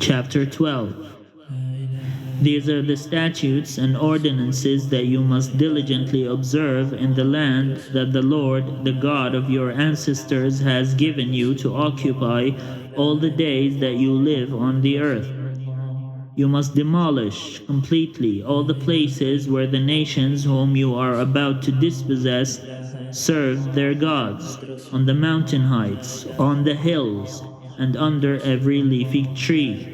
Chapter 12. These are the statutes and ordinances that you must diligently observe in the land that the Lord, the God of your ancestors, has given you to occupy all the days that you live on the earth. You must demolish completely all the places where the nations whom you are about to dispossess serve their gods, on the mountain heights, on the hills, and under every leafy tree.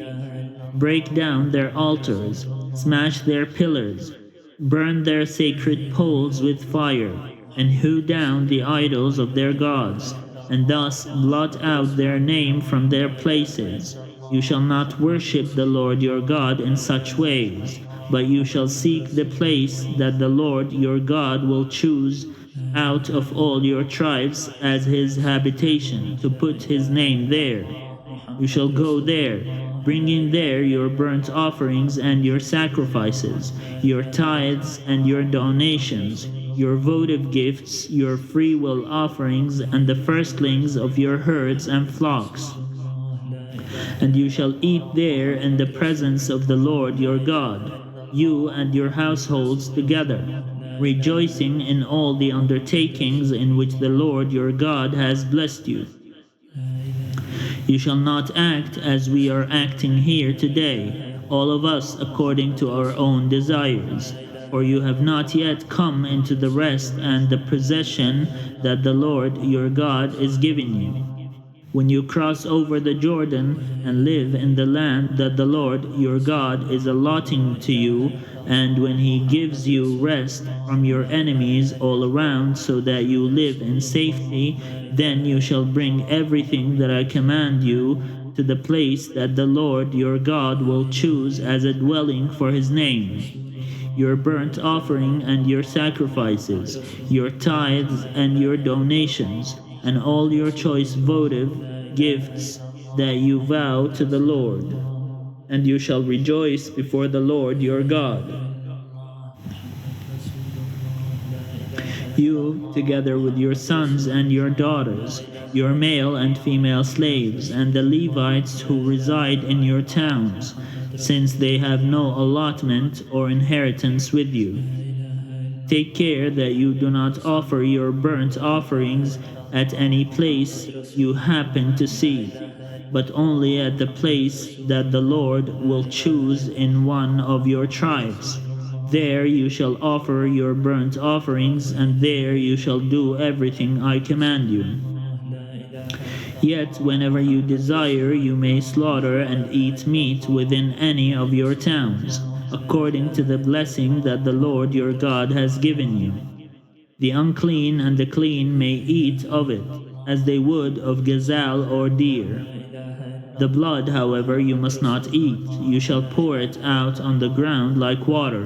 Break down their altars, smash their pillars, burn their sacred poles with fire, and hew down the idols of their gods, and thus blot out their name from their places. You shall not worship the Lord your God in such ways, but you shall seek the place that the Lord your God will choose out of all your tribes as his habitation, to put his name there. You shall go there, bringing there your burnt offerings and your sacrifices, your tithes and your donations, your votive gifts, your freewill offerings, and the firstlings of your herds and flocks. And you shall eat there in the presence of the Lord your God, you and your households together, rejoicing in all the undertakings in which the Lord your God has blessed you. You shall not act as we are acting here today, all of us according to our own desires, for you have not yet come into the rest and the possession that the Lord your God is giving you. When you cross over the Jordan and live in the land that the Lord your God is allotting to you, and when he gives you rest from your enemies all around so that you live in safety, then you shall bring everything that I command you to the place that the Lord your God will choose as a dwelling for his name. Your burnt offering and your sacrifices, your tithes and your donations, and all your choice votive gifts that you vow to the Lord. And you shall rejoice before the Lord your God. You, together with your sons and your daughters, your male and female slaves, and the Levites who reside in your towns, since they have no allotment or inheritance with you. Take care that you do not offer your burnt offerings at any place you happen to see, but only at the place that the Lord will choose in one of your tribes. There you shall offer your burnt offerings, and there you shall do everything I command you. Yet whenever you desire, you may slaughter and eat meat within any of your towns, according to the blessing that the Lord your God has given you. The unclean and the clean may eat of it, as they would of gazelle or deer. The blood, however, you must not eat. You shall pour it out on the ground like water.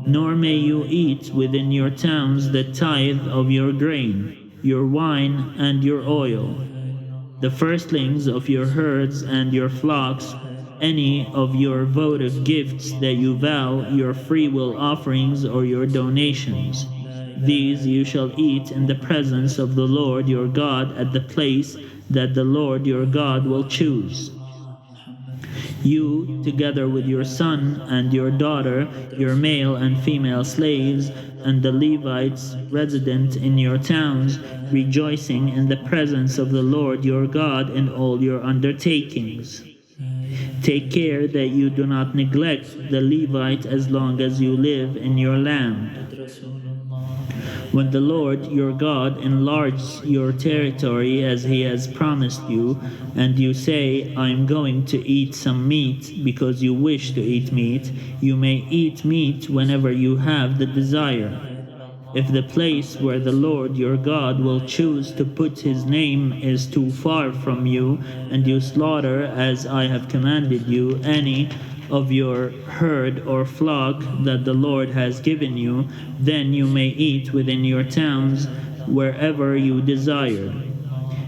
Nor may you eat within your towns the tithe of your grain, your wine, and your oil, the firstlings of your herds and your flocks, any of your votive gifts that you vow, your freewill offerings or your donations. These you shall eat in the presence of the Lord your God at the place that the Lord your God will choose. You, together with your son and your daughter, your male and female slaves, and the Levites resident in your towns, rejoicing in the presence of the Lord your God in all your undertakings. Take care that you do not neglect the Levite as long as you live in your land. When the Lord your God enlarges your territory as he has promised you, and you say, I am going to eat some meat because you wish to eat meat, you may eat meat whenever you have the desire. If the place where the Lord your God will choose to put his name is too far from you, and you slaughter, as I have commanded you, any of your herd or flock that the Lord has given you, then you may eat within your towns wherever you desire.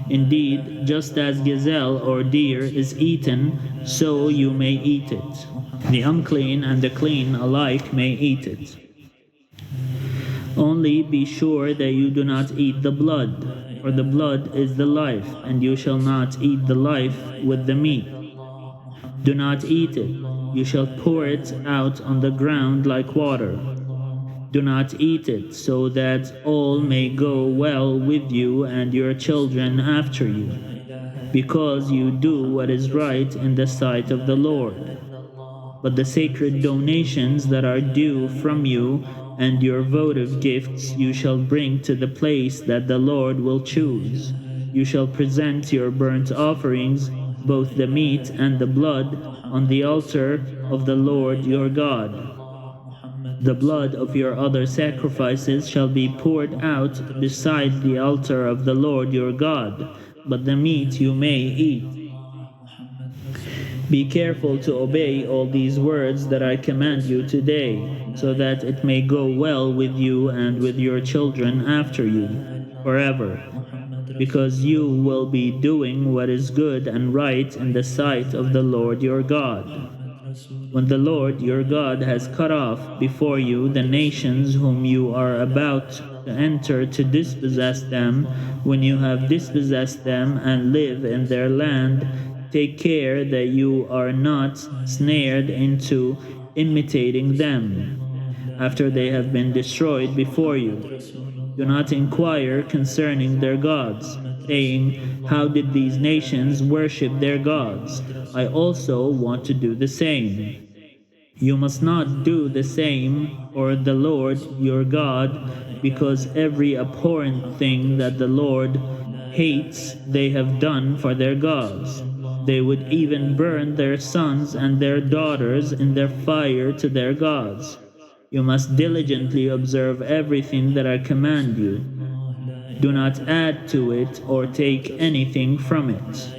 Indeed, just as gazelle or deer is eaten, so you may eat it. The unclean and the clean alike may eat it. Only be sure that you do not eat the blood, for the blood is the life, and you shall not eat the life with the meat. Do not eat it. You shall pour it out on the ground like water. Do not eat it, so that all may go well with you and your children after you, because you do what is right in the sight of the Lord. But the sacred donations that are due from you and your votive gifts you shall bring to the place that the Lord will choose. You shall present your burnt offerings, both the meat and the blood, on the altar of the Lord your God. The blood of your other sacrifices shall be poured out beside the altar of the Lord your God, but the meat you may eat. Be careful to obey all these words that I command you today, so that it may go well with you and with your children after you, forever, because you will be doing what is good and right in the sight of the Lord your God. When the Lord your God has cut off before you the nations whom you are about to enter to dispossess them, when you have dispossessed them and live in their land, take care that you are not snared into imitating them after they have been destroyed before you. Do not inquire concerning their gods, saying, how did these nations worship their gods? I also want to do the same. You must not do the same for the Lord your God, because every abhorrent thing that the Lord hates they have done for their gods. They would even burn their sons and their daughters in their fire to their gods. You must diligently observe everything that I command you. Do not add to it or take anything from it.